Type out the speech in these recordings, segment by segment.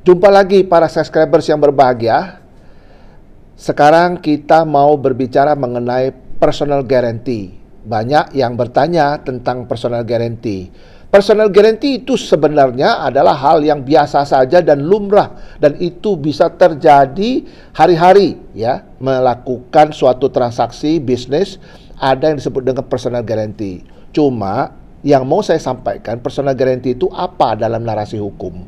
Jumpa lagi para subscribers yang berbahagia. Sekarang kita mau berbicara mengenai personal guarantee. Banyak yang bertanya tentang personal guarantee. Personal guarantee itu sebenarnya adalah hal yang biasa saja dan lumrah, dan itu bisa terjadi hari-hari ya, melakukan suatu transaksi bisnis ada yang disebut dengan personal guarantee. Cuma yang mau saya sampaikan, personal guarantee itu apa dalam narasi hukum?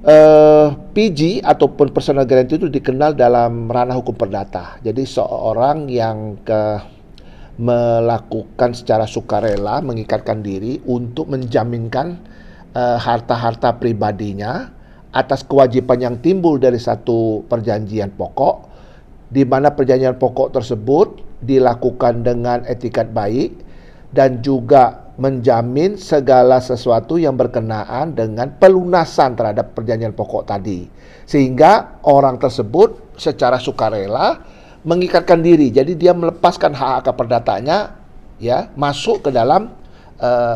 PG ataupun personal guarantee itu dikenal dalam ranah hukum perdata. Jadi seorang yang melakukan secara sukarela mengikatkan diri untuk menjaminkan harta-harta pribadinya atas kewajiban yang timbul dari satu perjanjian pokok, di mana perjanjian pokok tersebut dilakukan dengan etikat baik dan juga menjamin segala sesuatu yang berkenaan dengan pelunasan terhadap perjanjian pokok tadi. Sehingga orang tersebut secara sukarela mengikatkan diri. Jadi dia melepaskan hak perdataannya ya, masuk ke dalam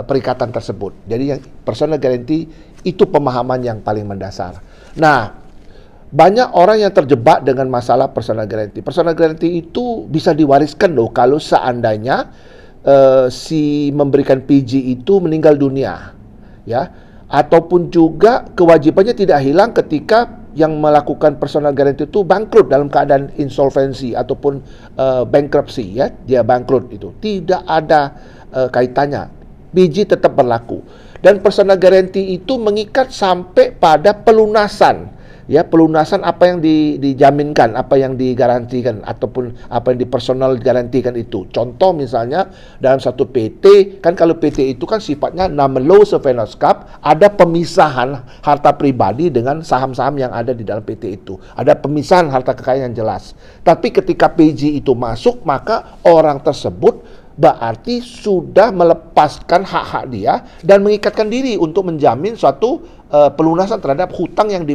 perikatan tersebut. Jadi yang personal guarantee itu pemahaman yang paling mendasar. Nah, banyak orang yang terjebak dengan masalah personal guarantee. Personal guarantee itu bisa diwariskan loh kalau seandainya si memberikan PG itu meninggal dunia, ya, ataupun juga kewajibannya tidak hilang ketika yang melakukan personal guarantee itu bangkrut dalam keadaan insolvensi ataupun bankruptcy, ya, dia bangkrut, itu tidak ada kaitannya. PG tetap berlaku, dan personal guarantee itu mengikat sampai pada pelunasan. Ya, pelunasan apa yang dijaminkan, apa yang digarantikan, ataupun apa yang dipersonal garantikan itu. Contoh misalnya dalam satu PT, kan kalau PT itu kan sifatnya nominal vennootschap, ada pemisahan harta pribadi dengan saham-saham yang ada di dalam PT itu. Ada pemisahan harta kekayaan yang jelas. Tapi ketika PG itu masuk, maka orang tersebut berarti sudah melepaskan hak-hak dia dan mengikatkan diri untuk menjamin suatu pelunasan terhadap hutang yang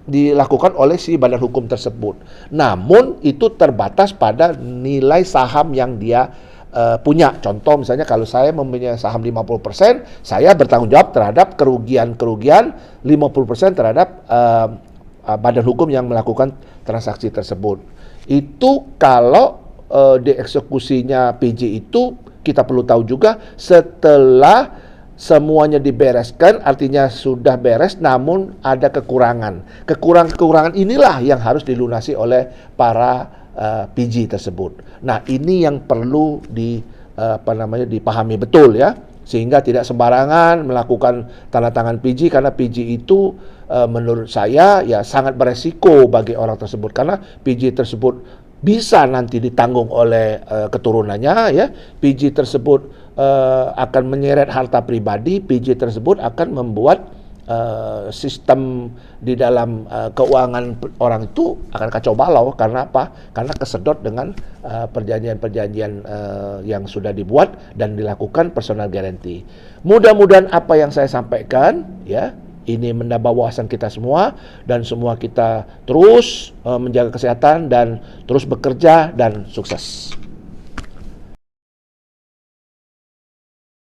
dilakukan oleh si badan hukum tersebut. Namun itu terbatas pada nilai saham yang dia punya. Contoh misalnya kalau saya mempunyai saham 50%, saya bertanggung jawab terhadap kerugian 50% terhadap badan hukum yang melakukan transaksi tersebut. Itu kalau dieksekusinya PJ itu kita perlu tahu juga setelah semuanya dibereskan, artinya sudah beres, namun ada kekurangan. Kekurangan inilah yang harus dilunasi oleh para PG tersebut. Nah, ini yang perlu dipahami betul ya, sehingga tidak sembarangan melakukan tanda tangan PG, karena PG itu menurut saya ya sangat beresiko bagi orang tersebut, karena PG tersebut bisa nanti ditanggung oleh keturunannya ya. PG tersebut akan menyeret harta pribadi, PG tersebut akan membuat sistem di dalam keuangan orang itu akan kacau balau. Karena apa? Karena kesedot dengan perjanjian-perjanjian yang sudah dibuat dan dilakukan personal guarantee. Mudah-mudahan apa yang saya sampaikan ya, ini menambah wawasan kita semua, dan semua kita terus menjaga kesehatan dan terus bekerja dan sukses.